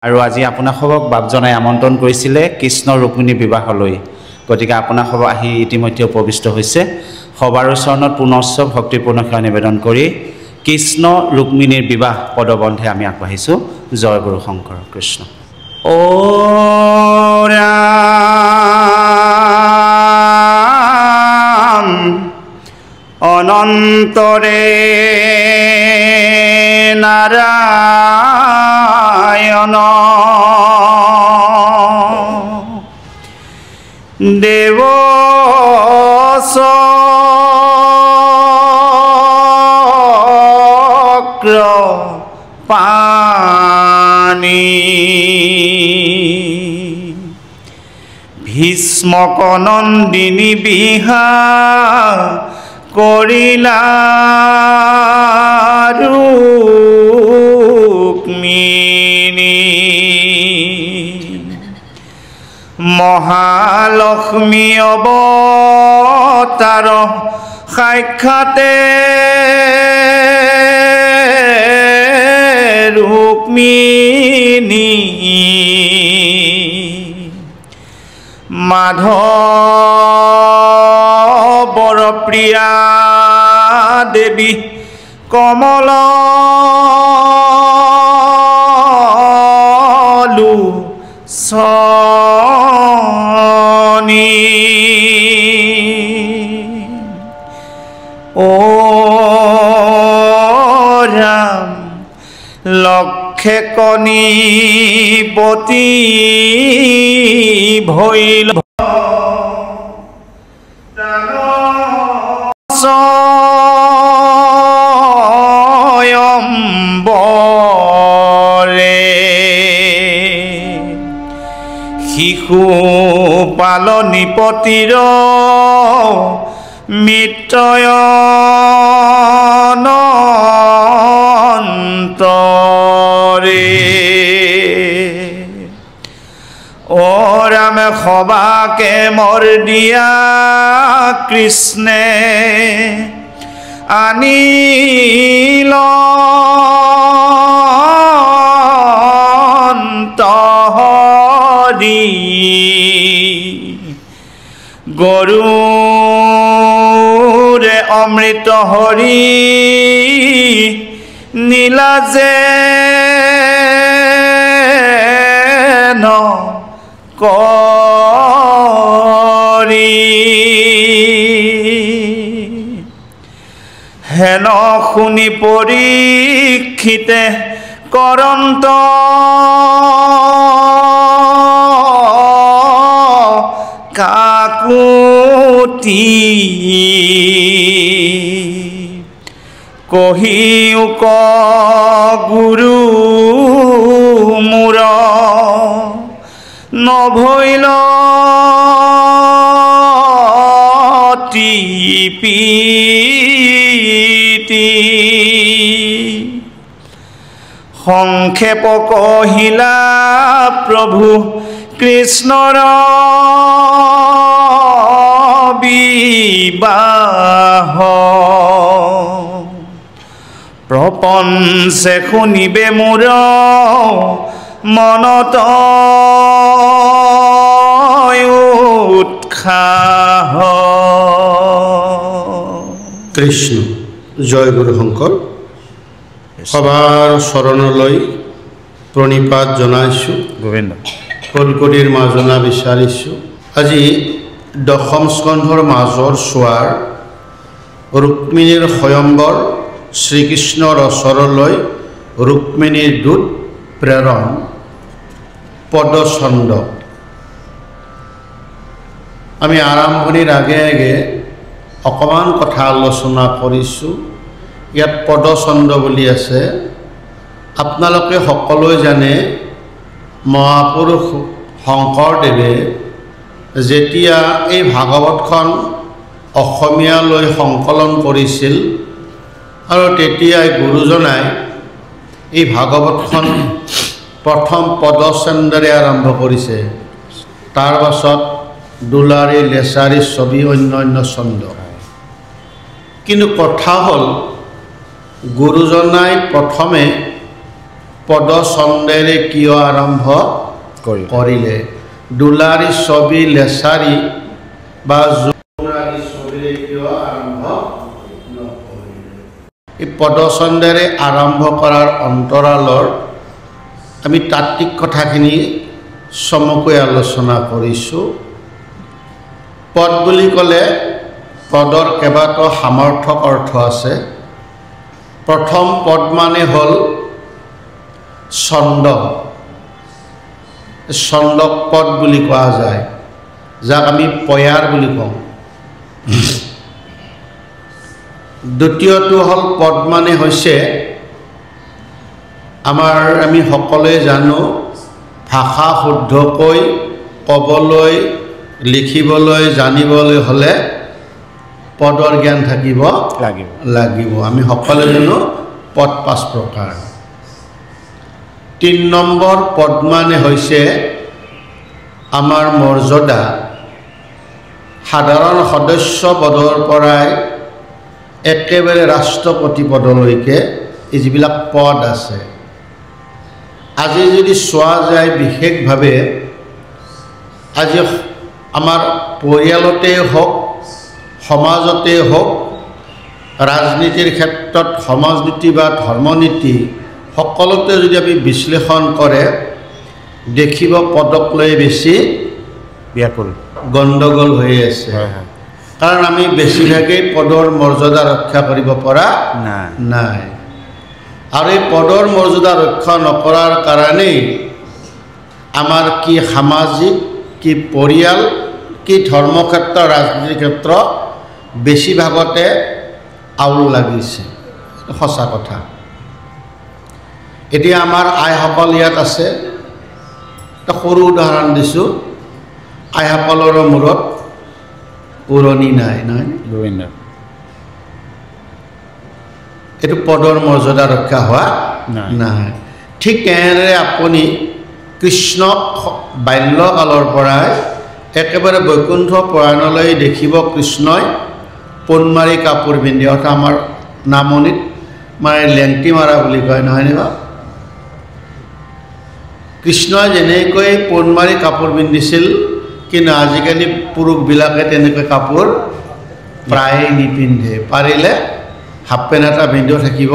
আৰু আজি আপোনাসবক বাপজনাই আমন্ত্ৰণ কৰিছিলে কৃষ্ণ ৰুক্মিণী বিবাহলৈ গতিকে আপোনাসব আহি ইতিমধ্যে উপবিষ্ট হৈছে সবাৰ চৰণত পুনশ্চ ভক্তিপূৰ্ণ সেৱা নিবেদন কৰি কৃষ্ণ ৰুক্মিণীৰ বিবাহ পদবন্ধে আমি আগবাঢ়িছোঁ জয় গুৰু শংকৰ কৃষ্ণ ও ৰাম অনন্তৰে নাৰায়ণ দেৱ চক্ৰ পাণি ভীষ্মক নন্দিনী বিহা কৰিলা ৰুক্মিণী মহালক্ষ্মী অৱতাৰ সাক্ষাতে ৰুক্মিণী মাধৱৰ প্ৰিয়া দেৱী কমল লোচনী ও ৰাম লক্ষে কণীপতি ভৈল শিশু পালনিপতিৰ মৃত্যয়নন্তৰে ও ৰামে সবাকে মৰ দিয়া কৃষ্ণে আনিল গৰুৰে অমৃত হৰি নীলাজে ন কৰি হেন শুনি পৰীক্ষিতে কৰন্ত কাকুতি কহিও ক গুৰু মূৰ নভৈল টিপিতি সংক্ষেপ কহিলা প্ৰভু কৃষ্ণৰ বিবাহ প্ৰপঞ্চে শুনিবে মোৰ মনত উৎসাহ কৃষ্ণ জয় গুৰু শংকৰ সবাৰ চৰণলৈ প্ৰণিপাত জনাইছোঁ গোবিন্দ কলকটিৰ মাজনা বিচাৰিছোঁ আজি দশম স্কন্ধৰ মাজৰ চোৱাৰ ৰুক্মিণীৰ স্বয়ম্বৰ শ্ৰীকৃষ্ণৰ ওচৰলৈ ৰুক্মিণীৰ দূত প্ৰেৰণ পদছন্দ আমি আৰম্ভণিৰ আগে আগে অকণমান কথা আলোচনা কৰিছোঁ ইয়াত পদছন্দ বুলি আছে আপোনালোকে সকলোৱে জানে মহাপুৰুষ শংকৰদেৱে যেতিয়া এই ভাগৱতখন অসমীয়ালৈ সংকলন কৰিছিল আৰু তেতিয়াই গুৰুজনাই এই ভাগৱতখন প্ৰথম পদছন্দৰে আৰম্ভ কৰিছে তাৰ পাছত দুলাৰী লেচাৰী ছবি অন্যান্য ছন্দ কিন্তু কথা হ'ল গুৰুজনাই প্ৰথমে পদচন্দেৰে কিয় আৰম্ভ কৰিলে দুলাৰী ছবি লেচাৰী বা জোনাৰী ছবিৰে কিয় আৰম্ভ নকৰিলে এই পদচন্দেৰে আৰম্ভ কৰাৰ অন্তৰালৰ আমি তাত্ত্বিক কথাখিনি চমুকৈ আলোচনা কৰিছোঁ পদ বুলি ক'লে পদৰ কেইবাটাও সামৰ্থক অৰ্থ আছে প্ৰথম পদ মানে হ'ল ছন্দ ছন্দক পদ বুলি কোৱা যায় যাক আমি পয়াৰ বুলি কওঁ দ্বিতীয়টো হ'ল পদ মানে হৈছে আমাৰ আমি সকলোৱে জানো ভাষা শুদ্ধকৈ ক'বলৈ লিখিবলৈ জানিবলৈ হ'লে পদৰ জ্ঞান থাকিব লাগিব আমি সকলোৱে জানো পদ 5 প্ৰকাৰ 3 নম্বৰ পদ মানে হৈছে আমাৰ মৰ্যাদা সাধাৰণ সদস্য পদৰ পৰাই একেবাৰে ৰাষ্ট্ৰপতি পদলৈকে এই যিবিলাক পদ আছে আজি যদি চোৱা যায় বিশেষভাৱে আজি আমাৰ পৰিয়ালতে হওক সমাজতে হওক ৰাজনীতিৰ ক্ষেত্ৰত সমাজনীতি বা ধৰ্মনীতি সকলোতে যদি আমি বিশ্লেষণ কৰে দেখিব পদক লৈ বেছি ব্যাকুল গণ্ডগোল হৈ আছে কাৰণ আমি বেছিভাগেই পদৰ মৰ্যাদা ৰক্ষা কৰিব পৰা নাই আৰু এই পদৰ মৰ্যাদা ৰক্ষা নকৰাৰ কাৰণেই আমাৰ কি সামাজিক কি পৰিয়াল কি ধৰ্মক্ষেত্ৰ ৰাজনীতিৰ ক্ষেত্ৰ বেছিভাগতে আউল লাগিছে সঁচা কথা এতিয়া আমাৰ আইসকল ইয়াত আছে এটা সৰু উদাহৰণ দিছোঁ আইসকলৰ মূৰত পুৰণি নাই নহয় এইটো পদৰ মৰ্যাদা ৰক্ষা হোৱা নাই ঠিক তেনেদৰে আপুনি কৃষ্ণক বাল্যকালৰ পৰাই একেবাৰে বৈকুণ্ঠ পৰায়ণলৈ দেখিব কৃষ্ণই পোনমাৰি কাপোৰ পিন্ধি অৰ্থাৎ আমাৰ নামনিত মানে লেংটি মাৰা বুলি কয় নহয়নে বা কৃষ্ণই যেনেকৈ পোনমাৰি কাপোৰ পিন্ধিছিল কিন্তু আজিকালি পুৰুষবিলাকে তেনেকৈ কাপোৰ প্ৰায়ে নিপিন্ধে পাৰিলে হাফ পেণ্ট এটা পিন্ধিও থাকিব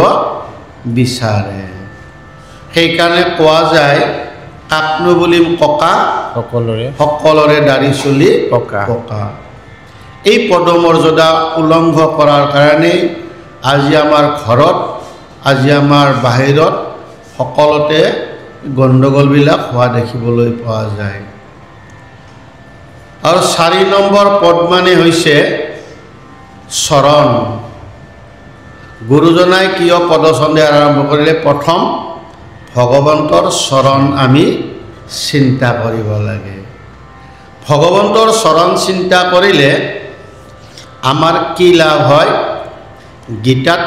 বিচাৰে সেইকাৰণে কোৱা যায় কাকনো বুলি ককা সকলোৰে দাড়ি চুলি ককা এই পদমৰ্যাদা উলংঘ কৰাৰ কাৰণে আজি আমাৰ ঘৰত আজি আমাৰ বাহিৰত সকলোতে গণ্ডগোলবিলাক হোৱা দেখিবলৈ পোৱা যায় আৰু 4 নম্বৰ পদ মানে হৈছে চৰণ গুৰুজনাই কিয় পদচন্দে আৰম্ভ কৰিলে প্ৰথম ভগৱন্তৰ চৰণ আমি চিন্তা কৰিব লাগে ভগৱন্তৰ চৰণ চিন্তা কৰিলে আমাৰ কি লাভ হয় গীতাত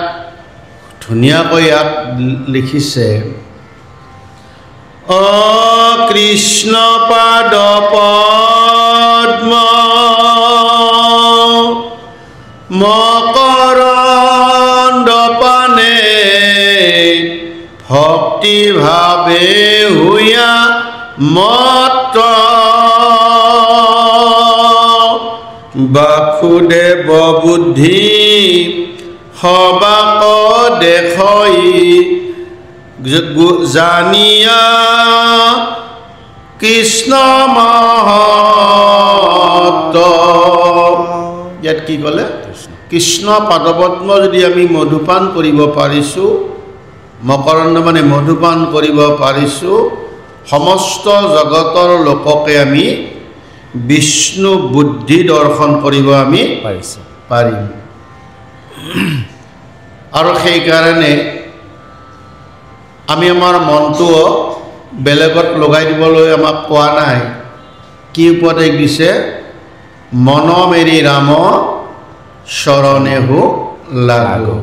ধুনীয়াকৈ ইয়াত লিখিছে অ কৃষ্ণ পাদ পদ্ম মকৰন্দ পানে ভক্তি ভাবে হুয়া মত বাসুদেৱ বুদ্ধি সবাক দেখই জানিয়া কৃষ্ণ মহত ইয়াত কি ক'লে কৃষ্ণ পাদপদ্ম যদি আমি মধুপান কৰিব পাৰিছোঁ মকৰন্দ মানে মধুপান কৰিব পাৰিছোঁ সমস্ত জগতৰ লোককে আমি বিষ্ণু বুদ্ধি দৰ্শন কৰিব আমি পাৰিম আৰু সেইকাৰণে আমি আমাৰ মনটো বেলেগত লগাই দিবলৈ আমাক কোৱা নাই কি উপদেশ দিছে মন মেৰি ৰাম শৰণেহু লাগো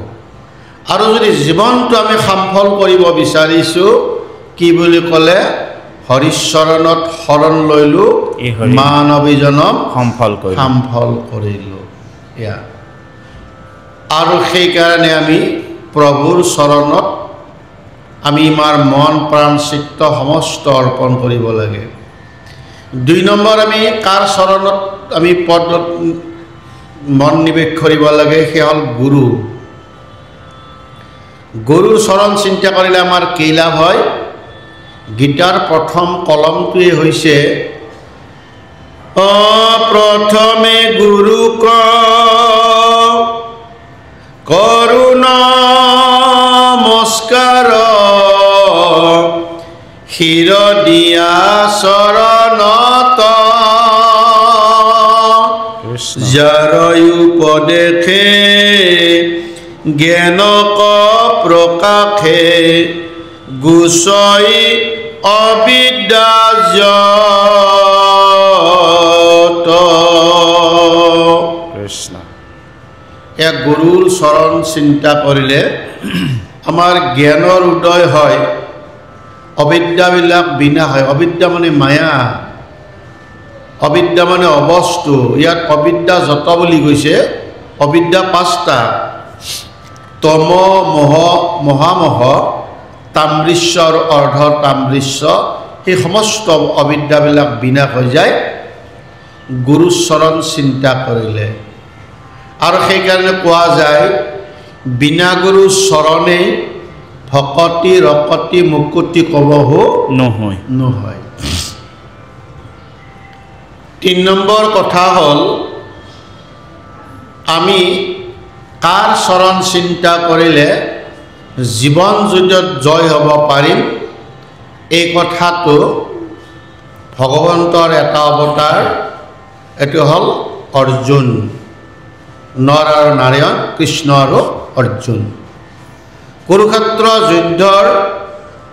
আৰু যদি জীৱনটো আমি সফল কৰিব বিচাৰিছোঁ কি বুলি ক'লে হৰিচৰণত শৰণ লৈলো মানৱী জনম সফল কৰিলোঁ এয়া আৰু সেইকাৰণে আমি প্ৰভুৰ চৰণত আমি আমাৰ মন প্ৰাণ চিত্ত সমস্ত অৰ্পণ কৰিব লাগে। 2 নম্বৰ আমি কাৰ চৰণত আমি পদত মন নিবেশ কৰিব লাগে, সেয়া হ'ল গুৰু। গুৰুৰ চৰণ চিন্তা কৰিলে আমাৰ কি লাভ হয়? গীতাৰ প্ৰথম কলমটোৱে হৈছে প্ৰথমে গুৰু কৰো নমস্কাৰ শিৰ দিয়া চৰণত যাৰ উপদেশে জ্ঞানক প্ৰকাশে গুচই অবিদ্যা কৃষ্ণ। এক গুৰুৰ চৰণ চিন্তা কৰিলে আমাৰ জ্ঞানৰ উদয় হয়, অবিদ্যাবিলাক বিনাশ হয়। অবিদ্যা মানে মায়া, অবিদ্যা মানে অবস্তু। ইয়াত অবিদ্যা যত বুলি কৈছে। অবিদ্যা 5টা: তম, মোহ, মহামোহ, তাম্ৰিশ্য আৰু অৰ্ধ তাম্ৰিশ্য। সেই সমস্ত অবিদ্যাবিলাক বিনাশ হৈ যায় গুৰুৰ চৰণ চিন্তা কৰিলে। আৰু সেইকাৰণে কোৱা যায় বিনা গুৰু চৰণেই ভকতি ৰকতি মুকুতি কবহো নহয়। 3 নম্বৰ কথা হ'ল আমি কাৰ চৰণ চিন্তা কৰিলে জীৱন যুদ্ধত জয় হ'ব পাৰিম। এই কথাটো ভগৱন্তৰ এটা অৱতাৰ, এইটো হ'ল অৰ্জুন। নৰ আৰু নাৰায়ণ, কৃষ্ণ আৰু অৰ্জুন। কুৰুক্ষেত্ৰ যুদ্ধৰ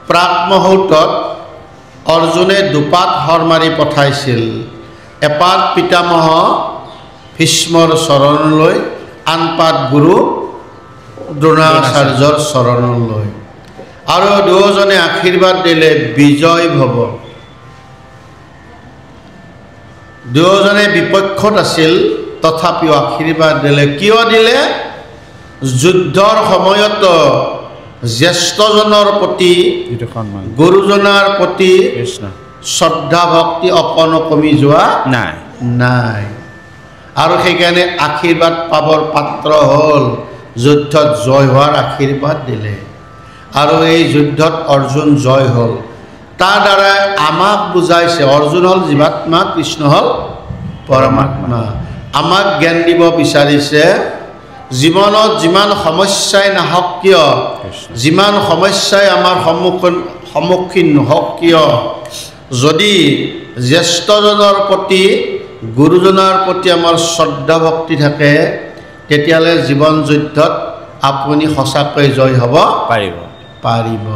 প্ৰাক মুহূৰ্তত অৰ্জুনে 2 পাত শৰ মাৰি পঠাইছিল। এপাত পিতামহ ভীষ্মৰ চৰণলৈ, আন পাত গুৰু দ্ৰোণাচাৰ্যৰ চৰণলৈ। আৰু দুয়োজনে আশীৰ্বাদ দিলে বিজয় ভৱ। দুয়োজনে বিপক্ষত আছিল, তথাপিও আশীৰ্বাদ দিলে। কিয় দিলে? যুদ্ধৰ সময়ত জ্যেষ্ঠজনৰ প্ৰতি, গুৰুজনাৰ প্ৰতি শ্ৰদ্ধা ভক্তি অকণো কমি যোৱা নাই। আৰু সেইকাৰণে আশীৰ্বাদ পাবৰ পাত্ৰ হ'ল, যুদ্ধত জয় হোৱাৰ আশীৰ্বাদ দিলে। আৰু এই যুদ্ধত অৰ্জুন জয় হ'ল। তাৰ দ্বাৰা আমাক বুজাইছে অৰ্জুন হ'ল জীৱাত্মা, কৃষ্ণ হ'ল পৰমাত্মা। আমাক জ্ঞান দিব বিচাৰিছে জীৱনত যিমান সমস্যাই নাহক কিয়, যিমান সমস্যাই আমাৰ সন্মুখীন নহওক কিয়, যদি জ্যেষ্ঠজনৰ প্ৰতি, গুৰুজনাৰ প্ৰতি আমাৰ শ্ৰদ্ধা ভক্তি থাকে, তেতিয়াহ'লে জীৱন যুদ্ধত আপুনি সঁচাকৈ জয় হ'ব পাৰিব।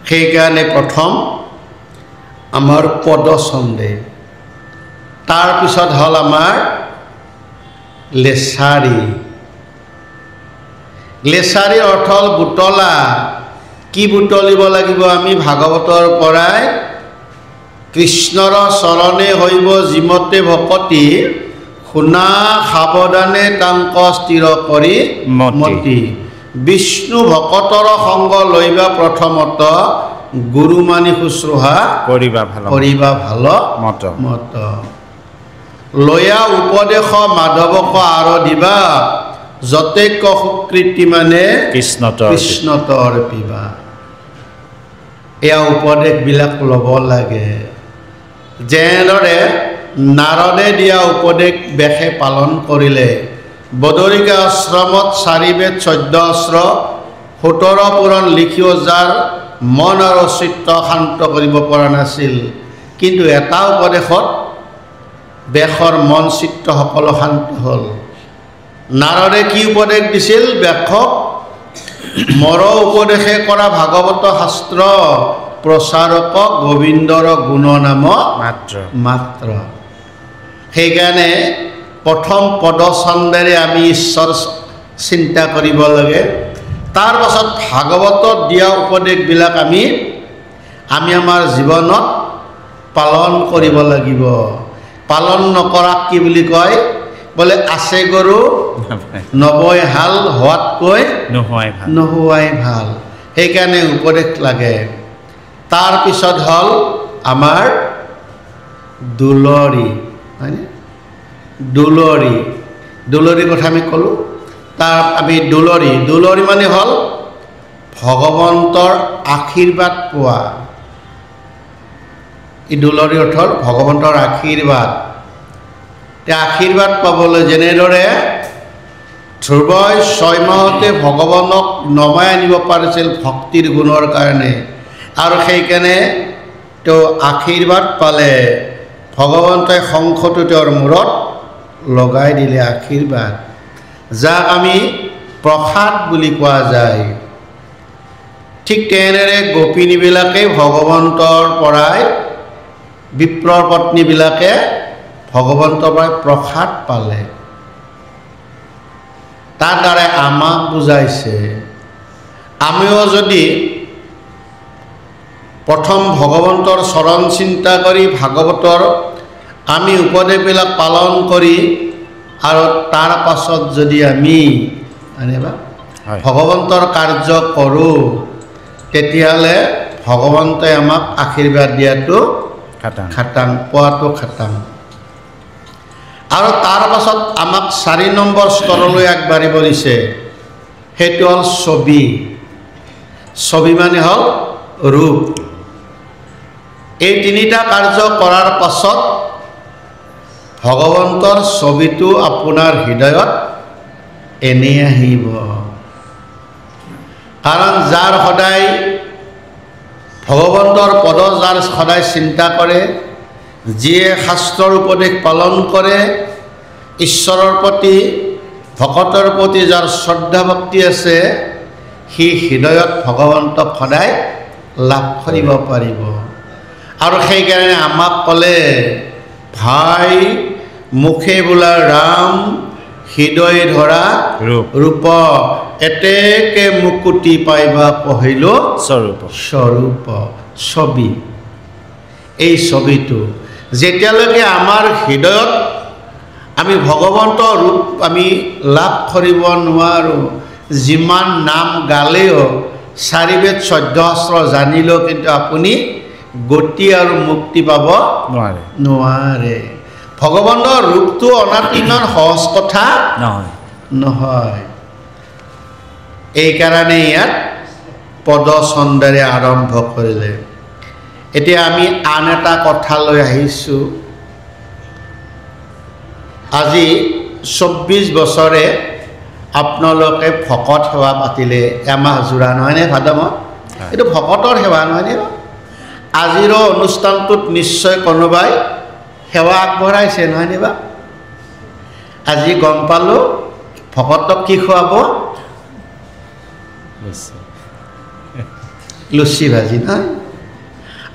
সেইকাৰণে প্ৰথম আমাৰ পদচন্দে, তাৰপিছত হ'ল আমাৰ লেছাৰী। লেছাৰীৰ অৰ্থ হ'ল বুটলা। কি বুটলিব লাগিব আমি? ভাগৱতৰ পৰাই কৃষ্ণৰ চৰণে হৈব যিমতে ভকতি, শুনা সাৱধানে তাংক স্থিৰ কৰি মতি। বিষ্ণু ভকতৰ সংগ লৈবা প্ৰথমত, গুৰু মানি শুশ্ৰূষা কৰিবা ভাল মত। লয়া উপদেশ মাধৱক আৰু দিবা, যতেক সুকৃতি মানে কৃষ্ণত অৰ্পিবা। এয়া উপদেশবিলাক ল'ব লাগে। যেনেদৰে নাৰদে দিয়া উপদেশ বেশে পালন কৰিলে। বদৰিকা আশ্ৰমত 4 বেদ 14 অস্ত্ৰ 17 পুৰাণ লিখিও যাৰ মন আৰু চিত্ত শান্ত কৰিব পৰা নাছিল, কিন্তু এটা উপদেশত বেশৰ মন চিত্ত সকলো শান্ত হ'ল। নাৰদে কি উপদেশ দিছিল? বেশক মৰ উপদেশে কৰা ভাগৱত শাস্ত্ৰ, প্ৰচাৰক গোবিন্দৰ গুণ নাম মাত্ৰ। সেইকাৰণে প্ৰথম পদচন্দেৰে আমি ঈশ্বৰ চিন্তা কৰিব লাগে। তাৰ পাছত ভাগৱতত দিয়া উপদেশবিলাক আমি আমাৰ জীৱনত পালন কৰিব লাগিব। পালন নকৰাক কি বুলি কয়? বোলে আছে গৰু 90 হাল, হোৱাতকৈ নোহোৱাই ভাল। সেইকাৰণে উপদেশ লাগে তাৰপিছত হ'ল আমাৰ দুলৰি হয়নে দুলৰি কথা আমি ক'লোঁ তাৰ আমি দুলৰি মানে হ'ল ভগৱন্তৰ আশীৰ্বাদ পোৱা এই দুলৰি অৰ্থ হ'ল ভগৱন্তৰ আশীৰ্বাদ আশীৰ্বাদ পাবলৈ যেনেদৰে ধ্ৰুৱই 6 মাহতে ভগৱানক নমাই আনিব পাৰিছিল ভক্তিৰ গুণৰ কাৰণে আৰু সেইকাৰণে তেওঁ আশীৰ্বাদ পালে ভগৱন্তই শংখটো তেওঁৰ মূৰত লগাই দিলে আশীৰ্বাদ যাক আমি প্ৰসাদ বুলি কোৱা যায় ঠিক তেনেদৰে গোপিনীবিলাকে ভগৱন্তৰ পৰাই বিপ্ৰৰ পত্নীবিলাকে ভগৱন্তৰ পৰাই প্ৰসাদ পালে তাৰ দ্বাৰা আমাক বুজাইছে আমিও যদি প্ৰথম ভগৱন্তৰ চৰণ চিন্তা কৰি ভাগৱতৰ আমি উপদেশবিলাক পালন কৰি আৰু তাৰ পাছত যদি আমি ভগৱন্তৰ কাৰ্য কৰোঁ তেতিয়াহ'লে ভগৱন্তই আমাক আশীৰ্বাদ দিয়াটো খাটাং পোৱাটো খাটাং আৰু তাৰ পাছত আমাক 4 নম্বৰ স্তৰলৈ আগবাঢ়িব দিছে সেইটো হ'ল ছবি মানে হ'ল ৰূপ এই তিনিটা কাৰ্য কৰাৰ পাছত ভগৱন্তৰ ছবিটো আপোনাৰ হৃদয়ত এনেই আহিব কাৰণ যাৰ সদায় ভগৱন্তৰ পদ যাৰ সদায় চিন্তা কৰে যিয়ে শাস্ত্ৰৰ উপদেশ পালন কৰে ঈশ্বৰৰ প্ৰতি ভকতৰ প্ৰতি যাৰ শ্ৰদ্ধা ভক্তি আছে সি হৃদয়ত ভগৱন্তক সদায় লাভ কৰিব পাৰিব আৰু সেইকাৰণে আমাক ক'লে ভাই মুখে বোলা ৰাম হৃদয় ধৰা ৰূপ এতেকে মুকুতি পাইবা পহিল স্বৰূপ ছবি এই ছবিটো যেতিয়ালৈকে আমাৰ হৃদয়ত আমি ভগৱন্তৰ ৰূপ আমি লাভ কৰিব নোৱাৰোঁ যিমান নাম গালেও 4 বেদ 14 শাস্ত্ৰ জানিলেও কিন্তু আপুনি গতি আৰু মুক্তি পাব নোৱাৰে ভগৱানৰ ৰূপটো অনাটো ইমান সহজ কথা নহয় এইকাৰণে ইয়াত পদছন্দেৰে আৰম্ভ কৰিলে এতিয়া আমি আন এটা কথা লৈ আহিছোঁ আজি 24 বছৰে আপোনালোকে ভকত সেৱা পাতিলে এমাহ জোৰা নহয়নে ভাদমত এইটো ভকতৰ সেৱা নহয়নে আজিৰ অনুষ্ঠানটোত নিশ্চয় কোনোবাই সেৱা আগবঢ়াইছে নহয়নে বা আজি গম পালোঁ ভকতক কি খুৱাব লুচি ভাজি নহয়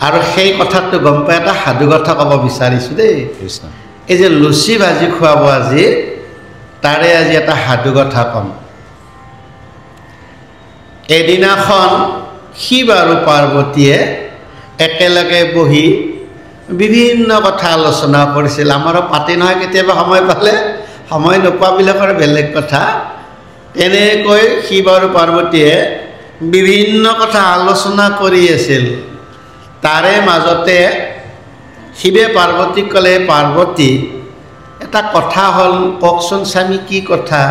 আৰু সেই কথাটো গম পাই এটা সাধু কথা ক'ব বিচাৰিছোঁ দেই এই যে লুচি ভাজি খুৱাব আজি তাৰে আজি এটা সাধু কথা ক'ম এদিনাখন শিৱ আৰু পাৰ্বতীয়ে একেলগে বহি বিভিন্ন কথা আলোচনা কৰিছিল আমাৰো পাতি নহয় কেতিয়াবা সময় পালে সময় নোপোৱাবিলাকৰ বেলেগ কথা এনেকৈ শিৱ আৰু পাৰ্বতীয়ে বিভিন্ন কথা আলোচনা কৰি আছিল তাৰে মাজতে শিৱে পাৰ্বতীক ক'লে পাৰ্বতী এটা কথা হ'ল কওকচোন স্বামী কি কথা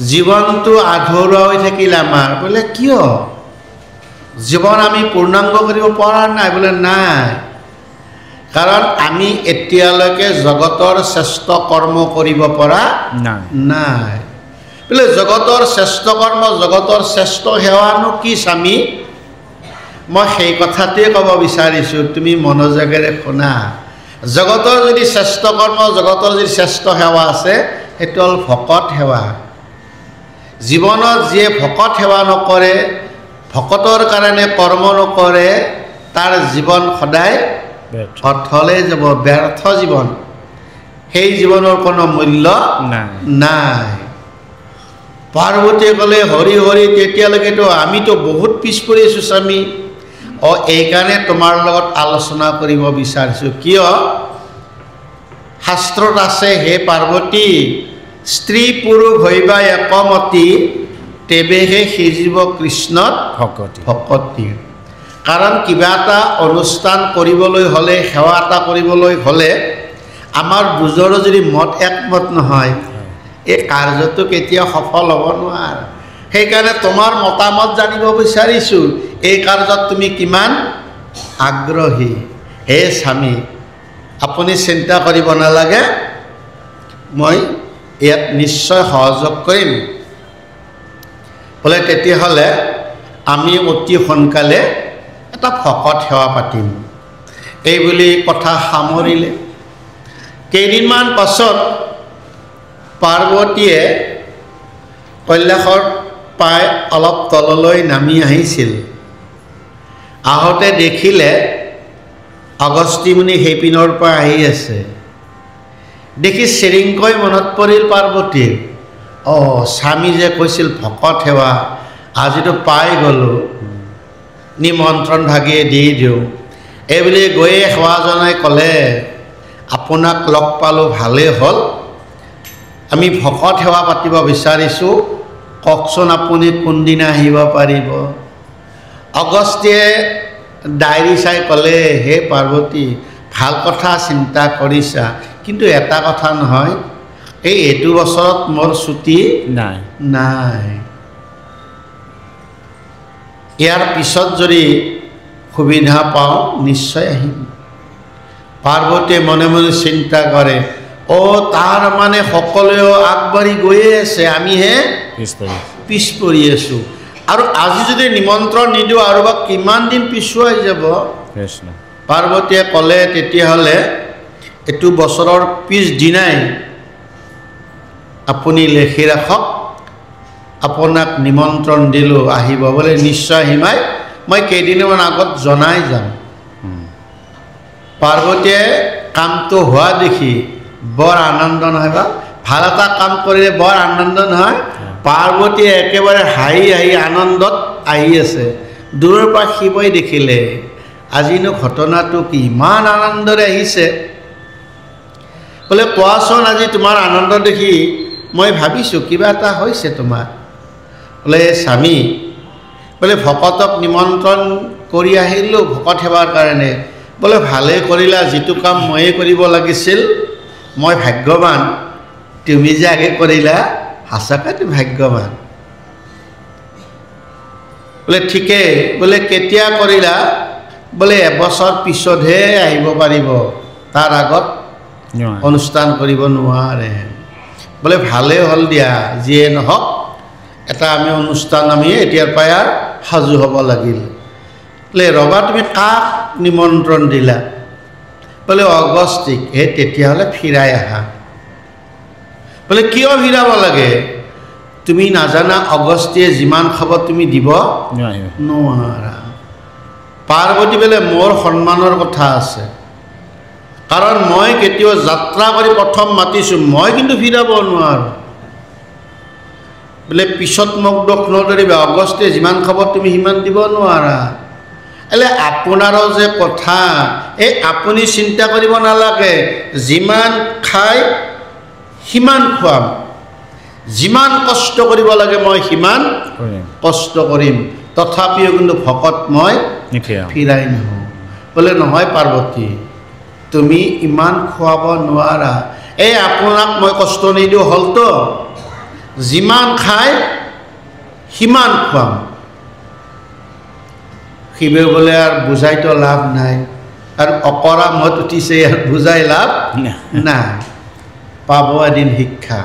জীৱনটো আধৰুৱা হৈ থাকিল আমাৰ বোলে কিয় জীৱন আমি পূৰ্ণাংগ কৰিব পৰা নাই বোলে নাই কাৰণ আমি এতিয়ালৈকে জগতৰ শ্ৰেষ্ঠ কৰ্ম কৰিব পৰা নাই বোলে জগতৰ শ্ৰেষ্ঠ কৰ্ম জগতৰ শ্ৰেষ্ঠ সেৱানো কি স্বামী মই সেই কথাটোৱে ক'ব বিচাৰিছোঁ তুমি মনোযোগেৰে শুনা জগতৰ যদি শ্ৰেষ্ঠ কৰ্ম জগতৰ যদি শ্ৰেষ্ঠ সেৱা আছে সেইটো হ'ল ভকত সেৱা জীৱনত যিয়ে ভকত সেৱা নকৰে ভকতৰ কাৰণে কৰ্ম নকৰে তাৰ জীৱন সদায় অথলে যাব ব্যৰ্থ জীৱন সেই জীৱনৰ কোনো মূল্য নাই পাৰ্বতীয়ে ক'লে হৰি হৰি তেতিয়ালৈকেতো আমিতো বহুত পিছ পৰি আছোঁ স্বামী এইকাৰণে তোমাৰ লগত আলোচনা কৰিব বিচাৰিছোঁ কিয় শাস্ত্ৰত আছে হে পাৰ্বতী স্ত্ৰী পুৰুষ হৈবা একমতি তেৱেহে সিজিব কৃষ্ণত ভকতি। কাৰণ কিবা এটা অনুষ্ঠান কৰিবলৈ হ'লে, সেৱা এটা কৰিবলৈ হ'লে আমাৰ দুজৰো যদি মত একমত নহয়, এই কাৰ্যটো কেতিয়াও সফল হ'ব নোৱাৰে। সেইকাৰণে তোমাৰ মতামত জানিব বিচাৰিছোঁ, এই কাৰ্যত তুমি কিমান আগ্ৰহী। হে স্বামী, আপুনি চিন্তা কৰিব নালাগে, মই ইয়াত নিশ্চয় সহযোগ কৰিম। বোলে তেতিয়াহ'লে আমি অতি সোনকালে এটা ভকত সেৱা পাতিম, এই বুলি কথা সামৰিলে। কেইদিনমান পাছত পাৰ্বতীয়ে কৈলাশৰ প্ৰায় অলপ তললৈ নামি আহিছিল। আহোঁতে দেখিলে অগস্ত্যী মুনি সেইপিনৰ পৰা আহি আছে। দেখি চিৰিংকৈ মনত পৰিল পাৰ্বতীৰ, স্বামী যে কৈছিল ভকত সেৱা, আজিতো পাই গ'লোঁ, নিমন্ত্ৰণ ভাগিয়ে দি দিওঁ। এইবুলি গৈয়ে সেৱাজনে ক'লে, আপোনাক লগ পালোঁ, ভালেই হ'ল। আমি ভকত সেৱা পাতিব বিচাৰিছোঁ, কওকচোন আপুনি কোনদিনা আহিব পাৰিব। অগস্ত্যে ডায়েৰী চাই ক'লে, হে পাৰ্বতী, ভাল কথা চিন্তা কৰিছা, কিন্তু এটা কথা নহয়, এইটো বছৰত মোৰ ছুটি নাই। ইয়াৰ পিছত যদি সুবিধা পাওঁ নিশ্চয় আহিম। পাৰ্বতীয়ে মনে মনে চিন্তা কৰে, তাৰ মানে সকলোৱেও আগবাঢ়ি গৈয়ে আছে, আমিহে পিছ পৰি আছোঁ। আৰু আজি যদি নিমন্ত্ৰণ নিদিওঁ আৰু বা কিমান দিন পিছুৱাই যাব। পাৰ্বতীয়ে ক'লে, তেতিয়াহ'লে এইটো বছৰৰ পিছদিনাই আপুনি লিখি ৰাখক, আপোনাক নিমন্ত্ৰণ দিলোঁ, আহিব। বোলে নিশ্চয় আহিমাই, মই কেইদিনমান আগত জনাই যাম। পাৰ্বতীয়ে কামটো হোৱা দেখি বৰ আনন্দ নহয় বা? ভাল এটা কাম কৰিলে বৰ আনন্দ নহয়? পাৰ্বতীয়ে একেবাৰে হাঁহি হাঁহি আনন্দত আহি আছে। দূৰৰ পৰা শিৱই দেখিলে, আজিনো ঘটনাটো কি, ইমান আনন্দৰে আহিছে। বোলে কোৱাচোন, আজি তোমাৰ আনন্দ দেখি মই ভাবিছোঁ কিবা এটা হৈছে তোমাৰ। বোলে স্বামী, বোলে ভকতক নিমন্ত্ৰণ কৰি আহিলোঁ ভকত সেৱাৰ কাৰণে। বোলে ভালেই কৰিলা, যিটো কাম ময়ে কৰিব লাগিছিল, মই ভাগ্যৱান। তুমি যে আগে কৰিলা, সঁচাকৈ তুমি ভাগ্যৱান। বোলে ঠিকেই, বোলে কেতিয়া কৰিলা? বোলে এবছৰ পিছতহে আহিব পাৰিব, তাৰ আগত অনুষ্ঠান কৰিব নোৱাৰে। বোলে ভালেই হ'ল দিয়া, যিয়ে নহওক, এটা আমি অনুষ্ঠান আমি এতিয়াৰ পৰাই আৰু সাজু হ'ব লাগিল। বোলে ৰবা, তুমি কাক নিমন্ত্ৰণ দিলা? বোলে অগস্ত্যক। তেতিয়াহ'লে ফিৰাই আহা। বোলে কিয় ফিৰাব লাগে? তুমি নাজানা অগস্ত্যে যিমান খাব তুমি দিব নোৱাৰা। পাৰ্বতী বোলে মোৰ সন্মানৰ কথা আছে, কাৰণ মই কেতিয়াও যাত্ৰা কৰি প্ৰথম মাতিছোঁ, মই কিন্তু ফিৰাব নোৱাৰোঁ। বোলে পিছত মোক দোষ নধৰিবা, অগস্ত্যে যিমান খাব তুমি সিমান দিব নোৱাৰা। আপোনাৰো যে কথা, আপুনি চিন্তা কৰিব নালাগে, যিমান খাই সিমান খুৱাম, যিমান কষ্ট কৰিব লাগে মই সিমান কষ্ট কৰিম, তথাপিও কিন্তু ভকত মই ফিৰাই নহওঁ। বোলে নহয় পাৰ্বতী, তুমি ইমান খুৱাব নোৱাৰা। আপোনাক মই কষ্ট নিদিওঁ হ'লতো, যিমান খাই সিমান খুৱাম। শিৱে বোলে আৰু বুজাইতো লাভ নাই, আৰু অকৰা মত উঠিছে, আৰু বুজাই লাভ নাই, পাব এদিন শিক্ষা।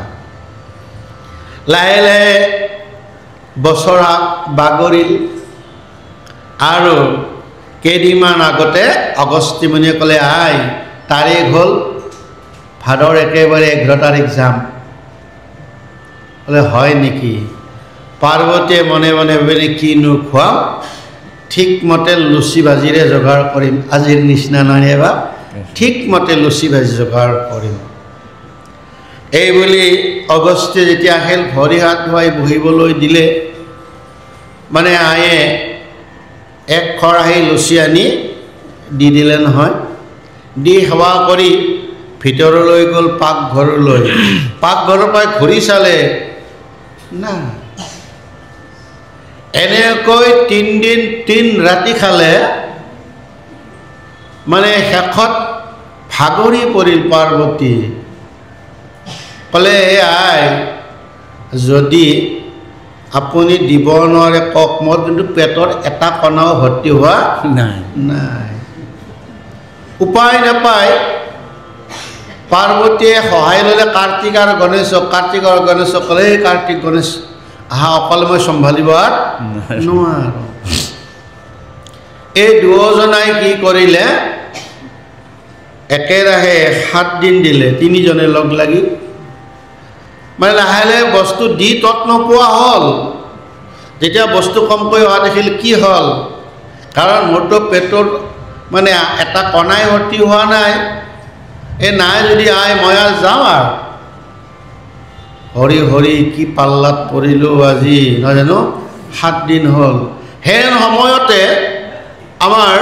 লাহে লাহে বছৰ বাগৰিল, আৰু কেইদিনমান আগতে অগস্ত্যী মুনিয়ে ক'লে, তাৰিখ হ'ল ভাদৰ একেবাৰে 11 তাৰিখ যাম। বোলে হয় নেকি? পাৰ্বতীয়ে মনে মনে ভাবিলে, কিনো খুৱাম, ঠিকমতে লুচি ভাজিৰে যোগাৰ কৰিম, আজিৰ নিচিনা নহয় বা, ঠিকমতে লুচি ভাজি যোগাৰ কৰিম। এই বুলি অগস্ত্যে যেতিয়া আহিল, ভৰি হাত ধুৱাই বহিবলৈ দিলে, মানে আয়ে এক খৰাহী লুচি আনি দি দিলে নহয়। দি সেৱা কৰি ভিতৰলৈ গ'ল, পাকঘৰলৈ। পাকঘৰৰ পৰা ঘূৰি চালে, না এনেকৈ 3 দিন 3 ৰাতি খালে মানে শেষত ভাগৰি পৰিল পাৰ্বতী ক'লে আই যদি আপুনি দিব নোৱাৰে কওক মোৰ কিন্তু পেটৰ এটা কণাও ভৰ্তি হোৱা নাই উপায় নাপায় পাৰ্বতীয়ে সহায় ল'লে কাৰ্তিক আৰু গণেশক ক'লে কাৰ্তিক গণেশ আহা অকলে মই চম্ভালিব নোৱাৰো এই দুজনাই কি কৰিলে একেৰাহে 7 দিন দিলে 3 জনে লগ লাগি মানে লাহে লাহে বস্তু দি তত নোপোৱা হ'ল যেতিয়া বস্তু কমকৈ হোৱা দেখিল কি হ'ল কাৰণ মোৰতো পেটৰ মানে এটা কণাই ভৰ্তি হোৱা নাই এই নাই যদি আই মই যাওঁ আৰু হৰি হৰি কি পাল্লাত পৰিলোঁ আজি নহয় জানো 7 দিন হ'ল হেন সময়তে আমাৰ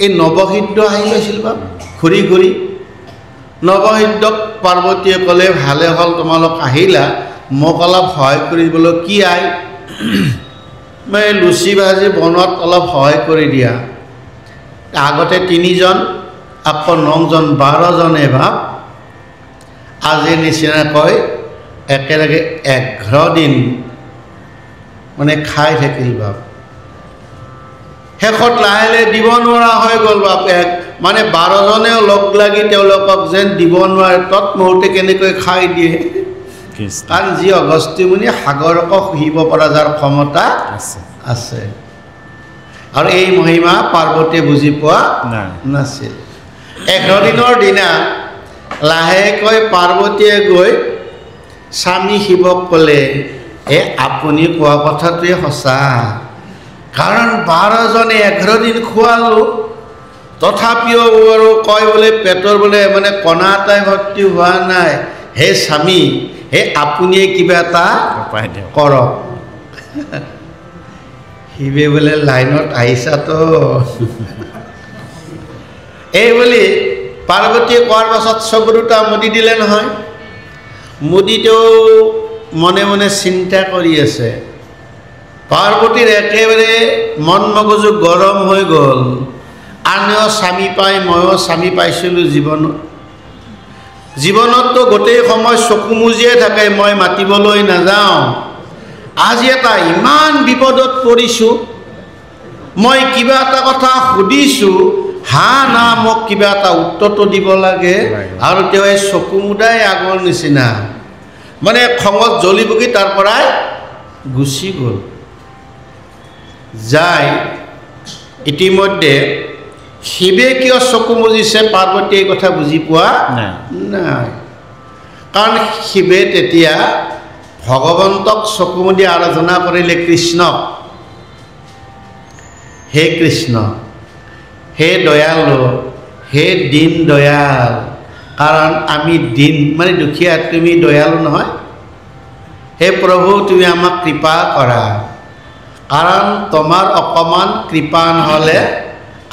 এই নৱসিদ্ধ আহি গৈছিল বা ঘূৰি ঘূৰি নৱসিদ্ধক পাৰ্বতীয়ে ক'লে ভালে হ'ল তোমালোক আহিলা মোক অলপ সহায় কৰিবলৈ কি আই মই লুচি ভাজি বনোৱাত অলপ সহায় কৰি দিয়া আগতে 3 জন আকৌ 9 জন 12 জনে ভাব আজি নিচিনাকৈ একেলগে 11 দিন মানে খাই থাকিল বাপ শেষত লাহে লাহে দিব নোৱাৰা হৈ গ'ল বাপেক মানে 12 জনেও লগ লাগি তেওঁলোকক যেন দিব নোৱাৰে তত মুহূৰ্তে কেনেকৈ খাই দিয়ে কাৰণ যি অগস্ত্য মুনি সাগৰক শুহিব পৰা যাৰ ক্ষমতা আছে আৰু এই মহিমা পাৰ্বতীয়ে বুজি পোৱা নাছিল 11 দিনৰ দিনা লাহেকৈ পাৰ্বতীয়ে গৈ স্বামী শিৱক ক'লে আপুনি কোৱা কথাটোৱে সঁচা কাৰণ 12 জনে 11 দিন খোৱালোঁ তথাপিও আৰু কয় বোলে পেটৰ বোলে মানে কণা এটাই ভৰ্তি হোৱা নাই হে স্বামী হে আপুনিয়ে কিবা এটা কৰক শিৱে বোলে লাইনত আহিছাতো এই বুলি পাৰ্বতীয়ে কোৱাৰ পাছত চকু দুটা মুদি দিলে নহয় মুদিতেও মনে মনে চিন্তা কৰি আছে পাৰ্বতীৰ একেবাৰে মন মগজু গৰম হৈ গ'ল আনেও স্বামী পাই ময়ো স্বামী পাইছিলোঁ জীৱনততো গোটেই সময় চকু মুজিয়ে থাকে মই মাতিবলৈ নাযাওঁ আজি এটা ইমান বিপদত পৰিছোঁ মই কিবা এটা কথা সুধিছোঁ হা না মোক কিবা এটা উত্তৰটো দিব লাগে আৰু তেওঁ এই চকু মুদাই আগৰ নিচিনা মানে খঙত জ্বলি পকি তাৰ পৰাই গুচি গ'ল যাই ইতিমধ্যে শিৱে কিয় চকু মুজিছে পাৰ্বতীয়ে এই কথা বুজি পোৱা নাই কাৰণ শিৱে তেতিয়া ভগৱন্তক চকু মুদি আৰাধনা কৰিলে কৃষ্ণক হে কৃষ্ণ হে দয়ালু হে দীন দয়াল কাৰণ আমি দীন মানে দুখীয়া তুমি দয়ালু নহয় হে প্ৰভু তুমি আমাক কৃপা কৰা কাৰণ তোমাৰ অকমান কৃপা নহ'লে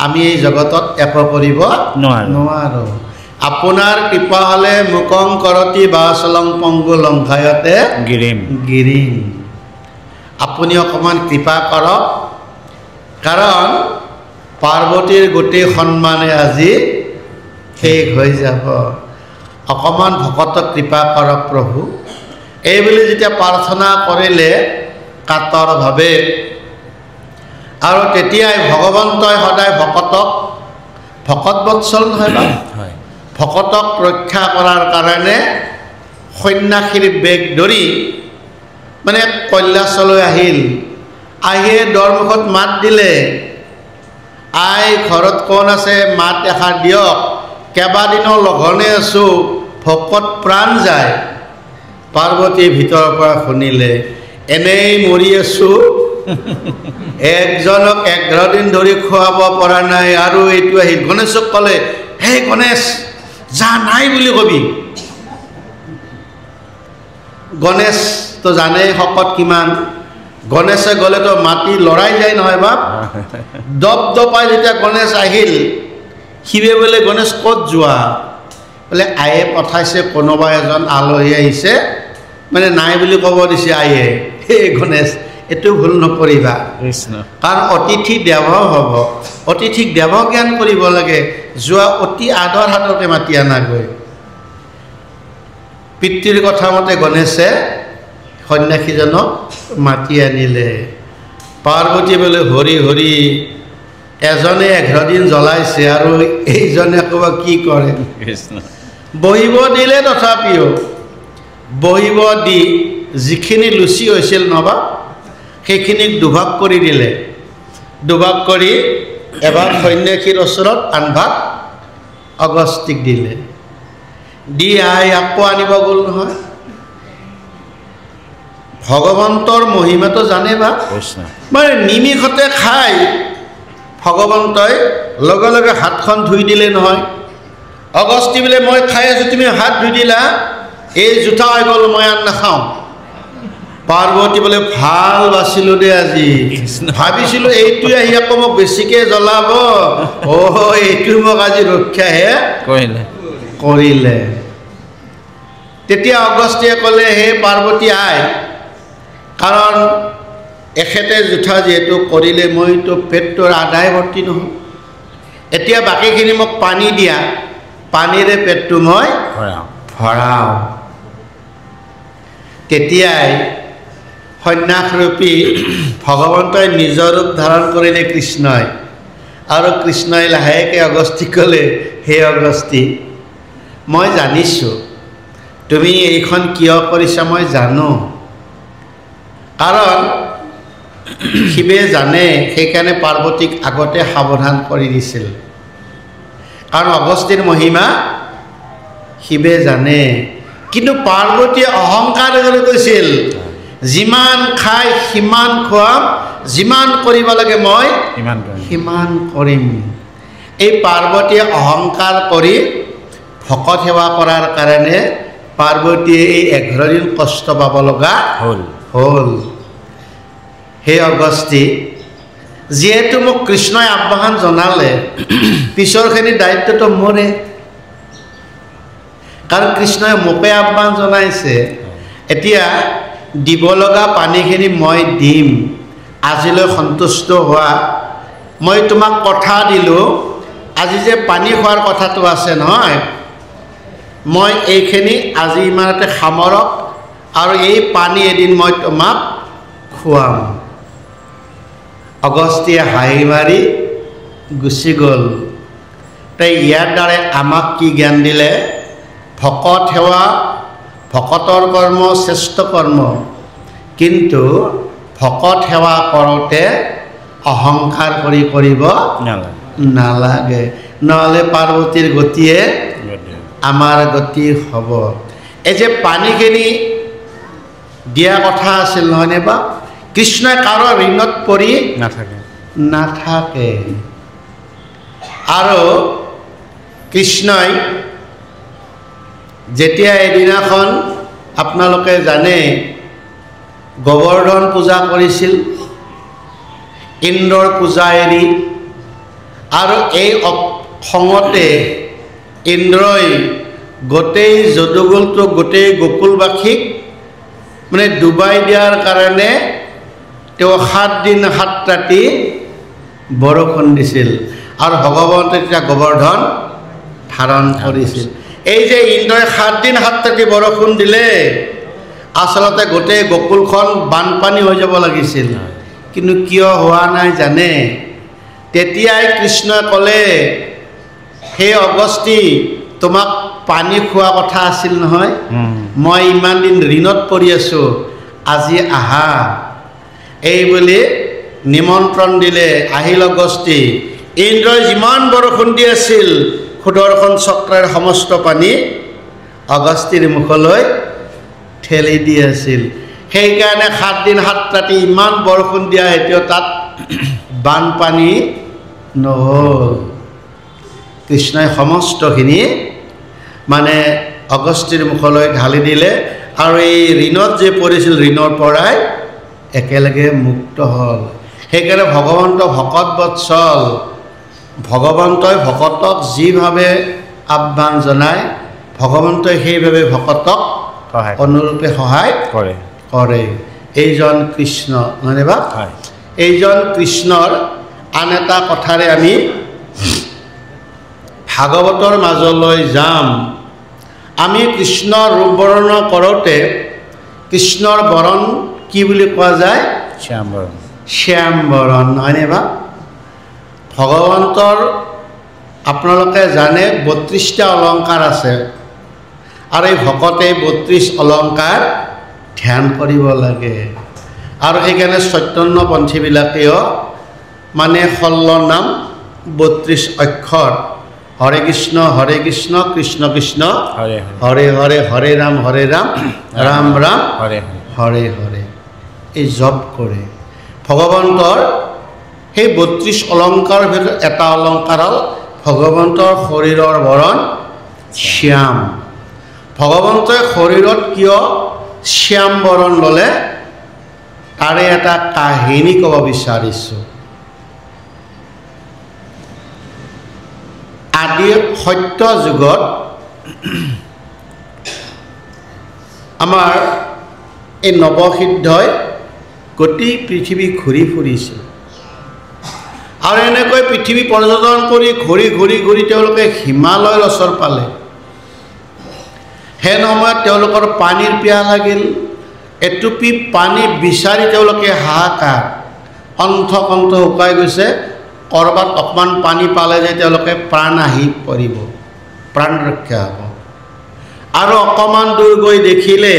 আমি এই জগতত একো কৰিব নোৱাৰোঁ আপোনাৰ কৃপা হ'লে মুকং কৰতি বাচলং পংগু লংঘায়তে গিৰিম আপুনি অকমান কৃপা কৰক কাৰণ পাৰ্বতীৰ গোটেই সন্মানে আজি শেষ হৈ যাব অকমান ভকতক কৃপা কৰক প্ৰভু এই বুলি যেতিয়া প্ৰাৰ্থনা কৰিলে কাতৰভাৱে আৰু তেতিয়াই ভগৱন্তই সদায় ভকত বৎসল নহয় বা ভকতক ৰক্ষা কৰাৰ কাৰণে সন্ন্যাসীৰ বেগ ধৰি মানে কৈলাশলৈ আহিল আহিয়ে দুৱাৰমুখত মাত দিলে আই ঘৰত কোন আছে মাত এষাৰ দিয়ক কেইবাদিনৰ লঘনে আছোঁ ভকত প্ৰাণ যায় পাৰ্বতীয়ে ভিতৰৰ পৰা শুনিলে এনেই মৰি আছোঁ একজনক 11 দিন ধৰি খুৱাব পৰা নাই আৰু এইটো আহি গণেশক ক'লে হে গণেশ যা নাই বুলি কবি গণেশ তো জানেই শকত কিমান গণেশে গ'লেতো মাটি লৰাই যায় নহয় বাপ দপদপাই যেতিয়া গণেশ আহিল শিৱে বোলে গণেশ ক'ত যোৱা বোলে আয়ে পঠাইছে কোনোবা এজন আলহী আহিছে মানে নাই বুলি ক'ব দিছে আয়ে হে গণেশ এইটো ভুল নকৰিবা কাৰণ অতিথি দেৱ হ'ব অতিথিক দেৱ জ্ঞান কৰিব লাগে যোৱা অতি আদৰ হাততে মাতি আনাগৈ পিতৃৰ কথা মতে গণেশে সন্যাসীজনক মাতি আনিলে পাৰ্বতী বোলে হৰি হৰি এজনে 11 দিন জ্বলাইছে আৰু এইজনে ক'বা কি কৰে বহিব দিলে তথাপিও বহিব দি যিখিনি লুচি হৈছিল নবা সেইখিনিক দুভাগ কৰি দিলে দুভাগ কৰি এবাৰ সন্যাসীৰ ওচৰত আনভাগ অগস্তিক দিলে দি আকৌ আনিব গ'ল নহয় ভগৱন্তৰ মহিমাটো জানে বা মানে নিমিষতে খাই ভগৱন্তই লগে লগে হাতখন ধুই দিলে নহয় অগস্তি বোলে মই খাই আছো তুমি হাত ধুই দিলা এই জোঠা হৈ গ'ল মই আন নাখাওঁ পাৰ্বতী বোলে ভাল বাচিলো দে আজি ভাবিছিলো এইটোৱে আহি আকৌ মোক বেছিকৈ জ্বলাব এইটো মোক আজি ৰক্ষাহে কৰিলে তেতিয়া অগস্তিয়ে ক'লে হে পাৰ্বতী আই কাৰণ এখেতে জোঠা যিহেতু কৰিলে মইতো পেটটোৰ আধাই ভৰ্তি নহয় এতিয়া বাকীখিনি মোক পানী দিয়া পানীৰে পেটটো মই ভৰাওঁ তেতিয়াই সন্যাসৰূপী ভগৱন্তই নিজৰ ৰূপ ধাৰণ কৰিলে কৃষ্ণই আৰু কৃষ্ণই লাহেকৈ অগস্তিক ক'লে হে অগস্তি মই জানিছোঁ তুমি এইখন কিয় কৰিছা মই জানো কাৰণ শিৱে জানে সেইকাৰণে পাৰ্বতীক আগতে সাৱধান কৰি দিছিল কাৰণ অগস্তিৰ মহিমা শিৱে জানে কিন্তু পাৰ্বতীয়ে অহংকাৰ কৰি কৈছিল যিমান খাই সিমান খুৱাম যিমান কৰিব লাগে মই সিমান কৰিম এই পাৰ্বতীয়ে অহংকাৰ কৰি ভকত সেৱা কৰাৰ কাৰণে পাৰ্বতীয়ে এই 11 দিন কষ্ট পাব লগা হ'ল হে অগস্তি যিহেতু মোক কৃষ্ণই আহ্বান জনালে পিছৰখিনি দায়িত্বটো মোৰে কাৰণ কৃষ্ণই মোকে আহ্বান জনাইছে এতিয়া দিব লগা পানীখিনি মই দিম আজিলৈ সন্তুষ্ট হোৱা মই তোমাক কথা দিলোঁ আজি যে পানী খোৱাৰ কথাটো আছে নহয় মই এইখিনি আজি ইমানতে সামৰক আৰু এই পানী এদিন মই তোমাক খুৱাম অগস্তিয়ে হাঁহি মাৰি গুচি গ'ল তাই ইয়াৰ দ্বাৰাই আমাক কি জ্ঞান দিলে ভকত সেৱা ভকতৰ কৰ্ম শ্ৰেষ্ঠ কৰ্ম কিন্তু ভকত সেৱা কৰোঁতে অহংকাৰ কৰি কৰিব নালাগে নহ'লে পাৰ্বতীৰ গতিয়ে আমাৰ গতি হ'ব এই যে পানীখিনি দিয়া কথা আছিল নহয়নে বা কৃষ্ণই কাৰো ঋণত পৰি নাথাকে আৰু কৃষ্ণই যেতিয়া এদিনাখন আপোনালোকে জানে গোবৰ্ধন পূজা কৰিছিল ইন্দ্ৰৰ পূজা এৰি আৰু এই খঙতে ইন্দ্ৰই গোটেই যদুকুলটো গোটেই গোকুলবাসীক মানে ডুবাই দিয়াৰ কাৰণে তেওঁ 7 দিন 7 ৰাতি বৰষুণ দিছিল আৰু ভগৱন্তই তেতিয়া গোবৰ্ধন ধাৰণ কৰিছিল এই যে ইন্দ্ৰই 7 দিন 7 ৰাতি বৰষুণ দিলে আচলতে গোটেই গোকুলখন বানপানী হৈ যাব লাগিছিল কিন্তু কিয় হোৱা নাই জানে তেতিয়াই কৃষ্ণই ক'লে হে অগস্তি তোমাক পানী খোৱা কথা আছিল নহয় মই ইমান দিন ঋণত পৰি আছোঁ আজি আহা এই বুলি নিমন্ত্ৰণ দিলে আহিল অগস্তি ইন্দ্ৰই যিমান বৰষুণ দি আছিল সুদৰ্শন চক্ৰৰ সমস্ত পানী অগস্তিৰ মুখলৈ ঠেলি দি আছিল সেইকাৰণে 7 দিন 7 ৰাতি ইমান বৰষুণ দিয়া হেতিও তাত বানপানী নহ'ল কৃষ্ণই সমস্তখিনি মানে অগস্তিৰ মুখলৈ ঢালি দিলে আৰু এই ঋণত যে পৰিছিল ঋণৰ পৰাই একেলগে মুক্ত হ'ল সেইকাৰণে ভগৱন্ত ভকত বৎসল ভগৱন্তই ভকতক যিভাৱে আহ্বান জনায় ভগৱন্তই সেইভাৱে ভকতক অনুৰূপে সহায় কৰে এইজন কৃষ্ণ নহয়নে বা এইজন কৃষ্ণৰ আন এটা কথাৰে আমি ভাগৱতৰ মাজলৈ যাম আমি কৃষ্ণৰ ৰূপ বৰ্ণন কৰোঁতে কৃষ্ণৰ বৰণ কি বুলি কোৱা যায় শ্যাম বৰণ নহয়নে বা ভগৱন্তৰ আপোনালোকে জানে 32টা অলংকাৰ আছে আৰু এই ভকতে 32 অলংকাৰ ধ্যান কৰিব লাগে আৰু সেইকাৰণে চৈতন্যপন্থীবিলাকেও মানে 16 নাম 32 অক্ষৰ হৰে কৃষ্ণ কৃষ্ণ কৃষ্ণ হৰে হৰে হৰে ৰাম ৰাম ৰাম হৰে হৰে এই জপ কৰে ভগৱন্তৰ সেই 32 অলংকাৰৰ ভিতৰত এটা অলংকাৰ হ'ল ভগৱন্তৰ শৰীৰৰ বৰণ শ্যাম ভগৱন্তই শৰীৰত কিয় শ্যাম বৰণ ল'লে তাৰে এটা কাহিনী ক'ব বিচাৰিছোঁ আদি সত্য যুগত আমাৰ এই নৱসিদ্ধই গোটেই পৃথিৱী ঘূৰি ফুৰিছিল আৰু এনেকৈ পৃথিৱী পৰ্যটন কৰি ঘূৰি তেওঁলোকে হিমালয়ৰ ওচৰ পালে সেই সময়ত তেওঁলোকৰ পানীৰ পিয়াহ লাগিল এটুপি পানী বিচাৰি তেওঁলোকে হাহাকাৰ অন্থকণ্ঠ শুকাই গৈছে কৰবাত অকমান পানী পালে যে তেওঁলোকে প্ৰাণ আহি পৰিব প্ৰাণ ৰক্ষা হ'ব আৰু অকমান দূৰ গৈ দেখিলে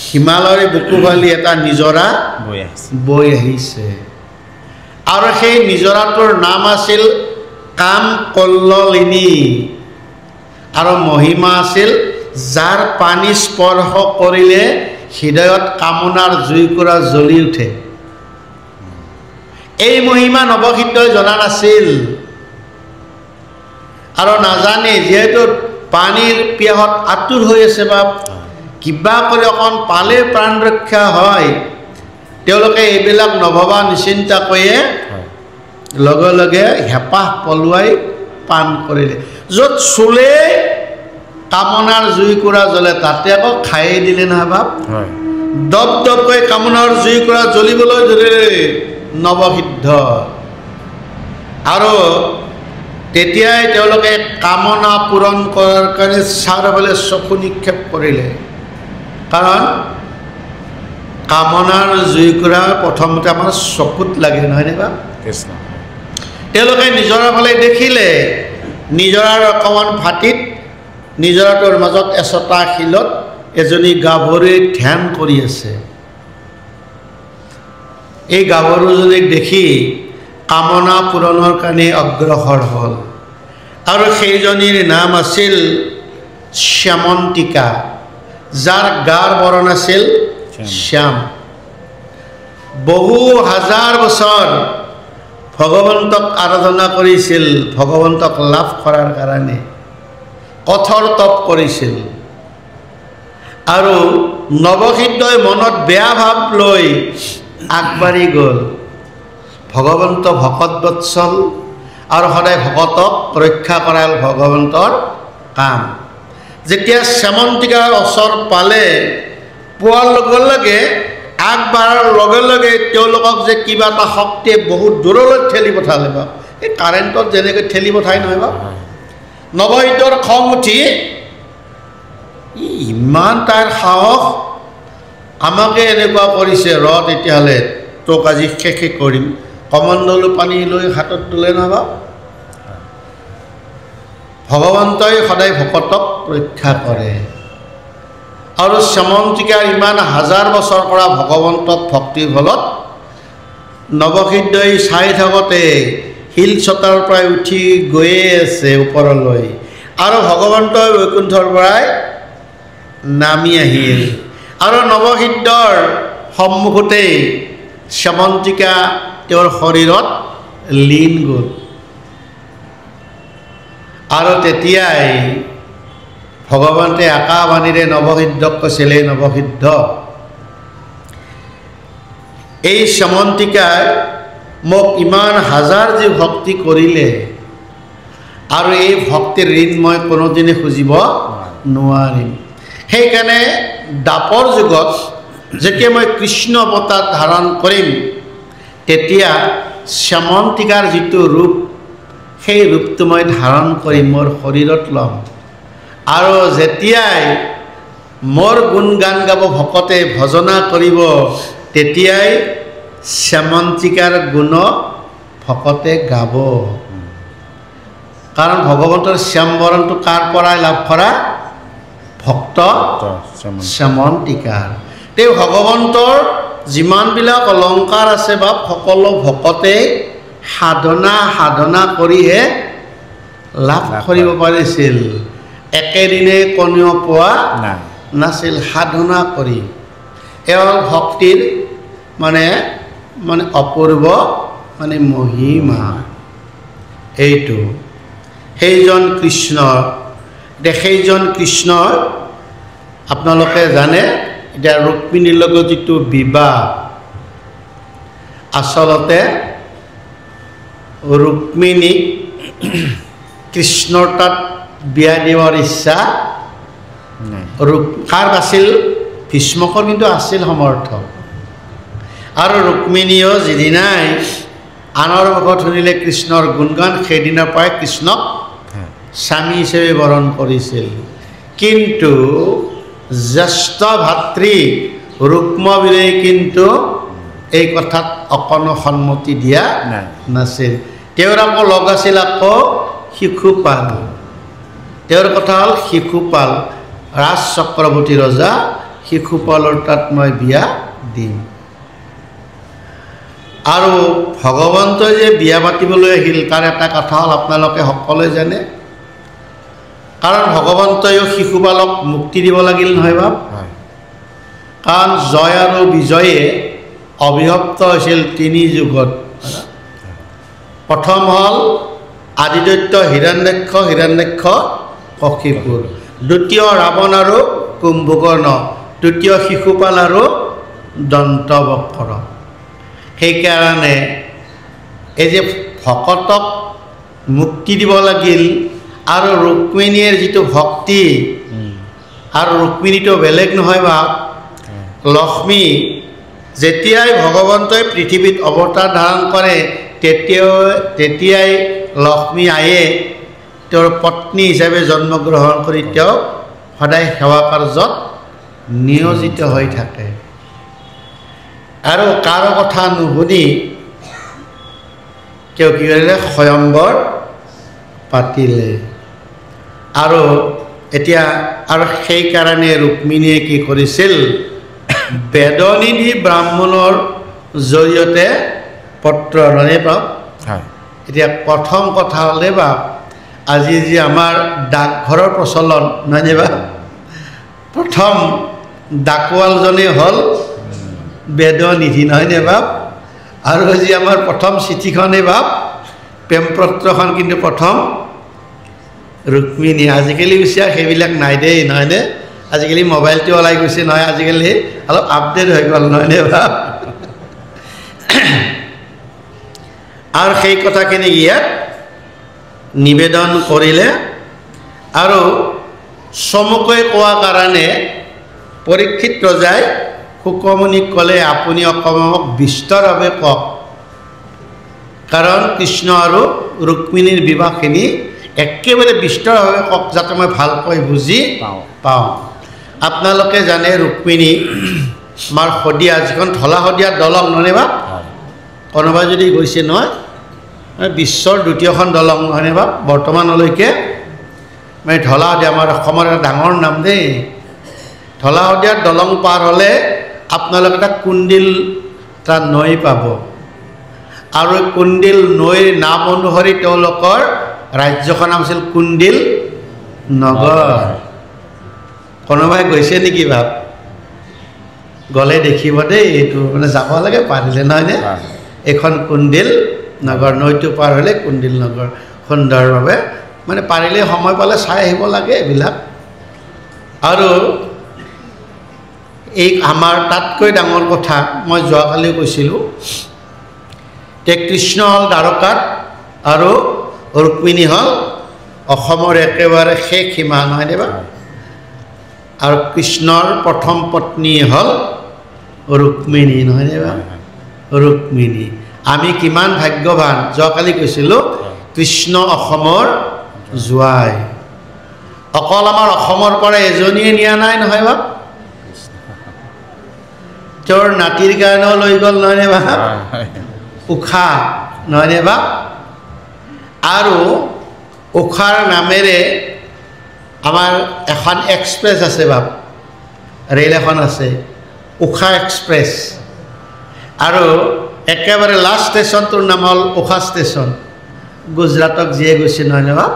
হিমালয়ৰ বুকুফালি এটা নিজৰা বৈ আহিছে আৰু সেই নিজৰাটোৰ নাম আছিল কাম কল্ললিনী আৰু মহিমা আছিল যাৰ পানী স্পৰ্শ কৰিলে হৃদয়ত কামনাৰ জুইকুৰা জ্বলি উঠে এই মহিমা নৱসিদ্ধই জনা নাছিল আৰু নাজানে যেহেতু পানীৰ পিয়াহত আতুৰ হৈ আছে বা কিবা কৰি অকণ পালে প্ৰাণ ৰক্ষা হয় তেওঁলোকে এইবিলাক নভবা নিচিন্তাকৈয়ে লগে লগে হেঁপাহ পলুৱাই পান কৰিলে য'ত চুলে কামনাৰ জুইকুৰা জ্বলে তাতে আকৌ খায়ে দিলে নহয় বাপ দপ দপকৈ কামনাৰ জুইকুৰা জ্বলিবলৈ ধৰিলে নৱসিদ্ধ আৰু তেতিয়াই তেওঁলোকে কামনা পূৰণ কৰাৰ কাৰণে চাৰিওফালে চকু নিক্ষেপ কৰিলে কাৰণ কামনাৰ জুইকুৰা প্ৰথমতে আমাৰ চকুত লাগে নহয়নে বা তেওঁলোকে নিজৰাৰ ফালে দেখিলে নিজৰাৰ অকণমান ভাটিত নিজৰাটোৰ মাজত এচটা শিলত এজনী গাভৰুৱে ধ্যান কৰি আছে এই গাভৰুজনীক দেখি কামনা পূৰণৰ কাৰণে অগ্ৰসৰ হ'ল আৰু সেইজনীৰ নাম আছিল শ্যামন্তিকা যাৰ গাৰ বৰণ আছিল শ্যাম বহু হাজাৰ বছৰ ভগৱন্তক আৰাধনা কৰিছিল ভগৱন্তক লাভ কৰাৰ কাৰণে কঠোৰ তপ কৰিছিল আৰু নৱসিদ্ধই মনত বেয়া ভাৱ লৈ আগবাঢ়ি গ'ল ভগৱন্ত ভকত বৎসল আৰু সদায় ভকতক ৰক্ষা কৰা ভগৱন্তৰ কাম যেতিয়া শ্যামন্তিকাৰ ওচৰ পালে পোৱাৰ লগে লগে আগবাঢ়াৰ লগে লগে তেওঁলোকক যে কিবা এটা শক্তিয়ে বহুত দূৰলৈ ঠেলি পঠালে বা এই কাৰেণ্টত যেনেকৈ ঠেলি পঠাই নহয় বা নৱসিদ্ধৰ খং উঠি ইমান তাৰ সাহস আমাকে এনেকুৱা কৰিছে ৰ তেতিয়াহ'লে তোক আজি শেষে কৰিম কমণ্ডলু পানী লৈ হাতত তোলে নহয় ভগৱন্তই সদায় ভকতক ৰক্ষা কৰে আৰু শ্যামন্তিকাৰ ইমান হাজাৰ বছৰ পৰা ভগৱন্তক ভক্তিৰ ফলত নৱসিদ্ধই চাই থাকোঁতে শিল চটাৰ পৰাই উঠি গৈয়ে আছে ওপৰলৈ আৰু ভগৱন্তই বৈকুণ্ঠৰ পৰাই নামি আহিল আৰু নৱসিদ্ধৰ সন্মুখতেই শ্যামন্তিকা তেওঁৰ শৰীৰত লীন গ'ল আৰু তেতিয়াই ভগৱন্তে আকাশবাণীৰে নৱসিদ্ধক কৈছিলে নৱসিদ্ধ এই শ্যামন্তিকাই মোক ইমান হাজাৰ যি ভক্তি কৰিলে আৰু এই ভক্তিৰ ঋণ মই কোনোদিনে খুজিব নোৱাৰিম সেইকাৰণে দাপৰ যুগত যেতিয়া মই কৃষ্ণ অৱতাৰ ধাৰণ কৰিম তেতিয়া শ্যামন্তিকাৰ যিটো ৰূপ সেই ৰূপটো মই ধাৰণ কৰি মোৰ শৰীৰত ল'ম আৰু যেতিয়াই মোৰ গুণ গান গাব ভকতে ভজনা কৰিব তেতিয়াই শ্যামন্তিকাৰ গুণ ভকতে গাব কাৰণ ভগৱন্তৰ শ্যামবৰণটো কাৰ পৰাই লাভ কৰা ভক্ত শ্যামন্তিকাৰ তেওঁ ভগৱন্তৰ যিমানবিলাক অলংকাৰ আছে বা সকলো ভকতে সাধনা কৰিহে লাভ কৰিব পাৰিছিল একেদিনে কোনেও পোৱা নাছিল সাধনা কৰি এওঁৰ ভক্তিৰ মানে অপূৰ্ব মানে মহিমা এইটো সেইজন কৃষ্ণৰ আপোনালোকে জানে এতিয়া ৰুক্মিণীৰ লগত যিটো বিবাহ আচলতে ৰুক্মিণীক কৃষ্ণৰ তাত বিয়া দিবৰ ইচ্ছা কাৰ আছিল ভীষ্মকৰ কিন্তু আছিল সমৰ্থ আৰু ৰুক্মিণীও যিদিনাই আনৰ মুখত শুনিলে কৃষ্ণৰ গুণগান সেইদিনাৰ পৰাই কৃষ্ণক স্বামী হিচাপে বৰণ কৰিছিল কিন্তু জ্যেষ্ঠ ভাতৃ ৰুক্মবীৰে কিন্তু এই কথাত অকণো সন্মতি দিয়া নাছিল তেওঁৰ আকৌ লগ আছিল আকৌ শিশুপাল তেওঁৰ কথা হ'ল শিশুপাল ৰাজ চক্ৰৱৰ্তী ৰজা শিশুপালৰ তাত মই বিয়া দিম আৰু ভগৱন্তই যে বিয়া পাতিবলৈ আহিল তাৰ এটা কথা হ'ল আপোনালোকে সকলোৱে জানে কাৰণ ভগৱন্তইও শিশুপালক মুক্তি দিব লাগিল নহয় বাপ কাৰণ জয় আৰু বিজয়ে অভিভক্ত হৈছিল তিনি যুগত প্ৰথম হ'ল আদিদৈত্য হিৰণ্যাক্ষ কশিপুৰ দ্বিতীয় ৰাৱণ আৰু কুম্ভকৰ্ণ তৃতীয় শিশুপাল আৰু দন্তবক্ৰ সেইকাৰণে এই যে ভকতক মুক্তি দিব লাগিল আৰু ৰুক্মিণীৰ যিটো ভক্তি আৰু ৰুক্মিণীটো বেলেগ নহয় বা লক্ষ্মী যেতিয়াই ভগৱন্তই পৃথিৱীত অৱতাৰ ধাৰণ কৰে তেতিয়াই লক্ষ্মী আয়ে তেওঁৰ পত্নী হিচাপে জন্মগ্ৰহণ কৰি তেওঁ সদায় সেৱা কাৰ্যত নিয়োজিত হৈ থাকে আৰু কাৰো কথা নুশুনি তেওঁ কি কৰিলে স্বয়ম্বৰ পাতিলে আৰু এতিয়া আৰু সেইকাৰণে ৰুক্মিণীয়ে কি কৰিছিল বেদনিধি ব্ৰাহ্মণৰ জৰিয়তে পত্ৰ ননে বাপ এতিয়া প্ৰথম কথা হ'লে বাপ আজি যি আমাৰ ডাকঘৰৰ প্ৰচলন নহয়নে বাপ প্ৰথম ডাকোৱালজনে হ'ল বেদনিধি নহয়নে বাপ আৰু যি আমাৰ প্ৰথম চিঠিখনে বাপ প্ৰেমপত্ৰখন কিন্তু প্ৰথম ৰুক্মিণী আজিকালি পিছে সেইবিলাক নাই দেই নহয়নে আজিকালি মোবাইলটো ওলাই গৈছে নহয় আজিকালি অলপ আপডেট হৈ গ'ল নহয়নে বাপ আৰু সেই কথাখিনি ইয়াত নিবেদন কৰিলে আৰু চমুকৈ কোৱা কাৰণে পৰীক্ষিত ৰজাই শুকমুনিক ক'লে আপুনি অকণমান বিস্তৰভাৱে কওক কাৰণ কৃষ্ণ আৰু ৰুক্মিণীৰ বিবাহখিনি একেবাৰে বিস্তৰভাৱে কওক যাতে মই ভালকৈ বুজি পাওঁ আপোনালোকে জানে ৰুক্মিণী আমাৰ শদিয়া যিখন ঢলা শদিয়া দলং নহয়নে বা কোনোবাই যদি গৈছে নহয় বিশ্বৰ দ্বিতীয়খন দলং নহয়নে বা বৰ্তমানলৈকে মানে ঢলা শদিয়া আমাৰ অসমৰ এটা ডাঙৰ নাম দেই ঢলা শদিয়াৰ দলং পাৰ হ'লে আপোনালোকে এটা কুণ্ডিল এটা নৈ পাব আৰু কুণ্ডিল নৈৰ নাম অনুসৰি তেওঁলোকৰ ৰাজ্যখন নাম আছিল কুণ্ডিল নগৰ কোনোবাই গৈছে নেকি ভাব গ'লে দেখিব দেই এইটো মানে যাব লাগে পাৰিলে নহয়নে এখন কুণ্ডিল নগৰ নৈটো পাৰ হ'লে কুণ্ডিল নগৰ সুন্দৰভাৱে মানে পাৰিলে সময় পালে চাই আহিব লাগে এইবিলাক আৰু এই আমাৰ তাতকৈ ডাঙৰ কথা মই যোৱাকালি কৈছিলোঁ যে কৃষ্ণ হ'ল দ্বাৰকাত আৰু ৰুক্মিণী হ'ল অসমৰ একেবাৰে শেষ সীমা নহয়নে বা আৰু কৃষ্ণৰ প্ৰথম পত্নী হ'ল ৰুক্মিণী নহয়নে বা ৰুক্মিণী আমি কিমান ভাগ্যৱান যোৱাকালি কৈছিলোঁ কৃষ্ণ অসমৰ জোৱাই অকল আমাৰ অসমৰ পৰা এজনীয়ে নিয়া নাই নহয় বা তেওঁৰ নাতিৰ কাৰণেও লৈ গ'ল নহয়নে বা উষা নহয়নে বা আৰু উষাৰ নামেৰে আমাৰ এখন এক্সপ্ৰেছ আছে বাপ ৰেল এখন আছে উষা এক্সপ্ৰেছ আৰু একেবাৰে লাষ্ট ষ্টেচনটোৰ নাম হ'ল উষা ষ্টেচন গুজৰাটক যিয়ে গৈছে নহয়নে বা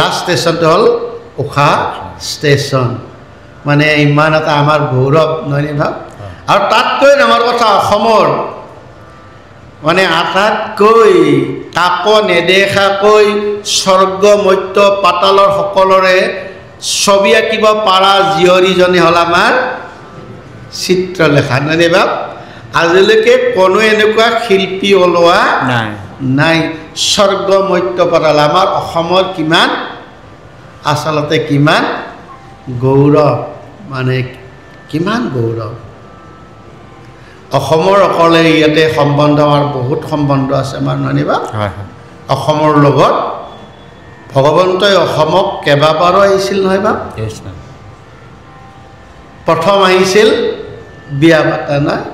লাষ্ট ষ্টেচনটো হ'ল উষা ষ্টেচন মানে ইমান এটা আমাৰ গৌৰৱ নহয়নে ভাৱ আৰু তাতকৈ ডাঙৰ কথা অসমৰ মানে আটাইতকৈ কাকো নেদেখাকৈ স্বৰ্গ মধ্য পাতালৰ সকলোৰে ছবি আঁকিব পৰা জীয়ৰীজনী হ'ল আমাৰ চিত্ৰলেখা নহয়নে বাপ আজিলৈকে কোনো এনেকুৱা শিল্পী ওলোৱা নাই স্বৰ্গ মধ্য পাতাল আমাৰ অসমৰ কিমান আচলতে কিমান গৌৰৱ মানে কিমান গৌৰৱ অসমৰ অকলে ইয়াতে সম্বন্ধ আমাৰ বহুত সম্বন্ধ আছে আমাৰ নহয়নে বা অসমৰ লগত ভগৱন্তই অসমক কেইবাবাৰো আহিছিল নহয় বা প্ৰথম আহিছিল বিয়া পাতা নহয়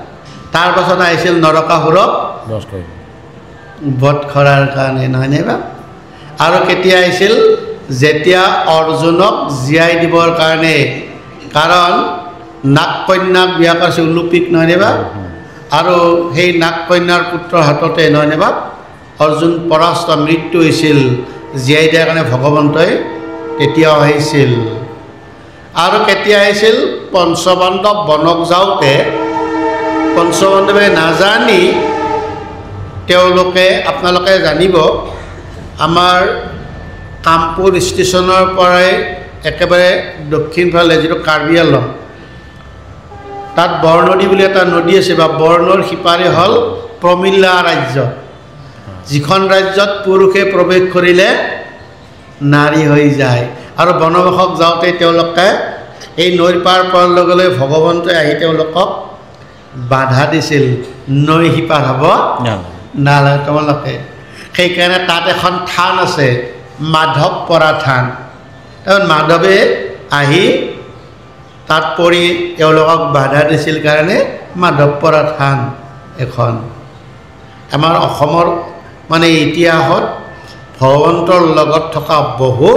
তাৰ পাছত আহিছিল নৰকাসুৰক বধ কৰাৰ কাৰণে নহয়নে বা আৰু কেতিয়া আহিছিল যেতিয়া অৰ্জুনক জীয়াই দিবৰ কাৰণে কাৰণ নাগ কন্যাক বিয়া কৰিছিল উলুপিক নহয়নে বা আৰু সেই নাগ কন্যাৰ পুত্ৰৰ হাততে নহয়নে বা অৰ্জুন পৰাস্ত মৃত্যু হৈছিল জীয়াই দিয়াৰ কাৰণে ভগৱন্তই তেতিয়াও আহিছিল আৰু কেতিয়া আহিছিল পঞ্চপাণ্ডৱ বনক যাওঁতে পঞ্চপাণ্ডৱে নাজানি তেওঁলোকে আপোনালোকে জানিব আমাৰ কামপুৰ ষ্টেচনৰ পৰাই একেবাৰে দক্ষিণফালে যিটো কাৰ্বি আংলং তাত বৰনদী বুলি এটা নদী আছে বা বৰ্ণৰ সিপাৰে হ'ল প্ৰমিলা ৰাজ্য যিখন ৰাজ্যত পুৰুষে প্ৰৱেশ কৰিলে নাৰী হৈ যায় আৰু বনবাসক যাওঁতে তেওঁলোকে এই নৈৰ পাৰ পোৱাৰ লগে লগে ভগৱন্তই আহি তেওঁলোকক বাধা দিছিল নৈ সিপাৰ হ'ব নালাগে তোমালোকে সেইকাৰণে তাত এখন থান আছে মাধৱ পৰা থান তাৰপৰা মাধৱে আহি তাত পৰি তেওঁলোকক বাধা দিছিল কাৰণে মাধৱ পৰা থান এখন আমাৰ অসমৰ মানে ইতিহাসত ভগৱন্তৰ লগত থকা বহু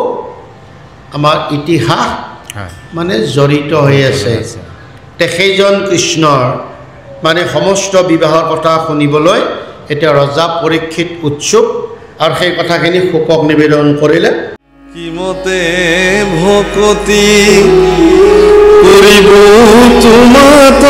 আমাৰ ইতিহাস মানে জড়িত হৈ আছে সেইজন কৃষ্ণৰ মানে সমস্ত বিবাহৰ কথা শুনিবলৈ এতিয়া ৰজা পৰীক্ষিত উৎসুক আৰু সেই কথাখিনি শুকক নিবেদন কৰিলে কিমতে ভকতি কৰিব তোমাত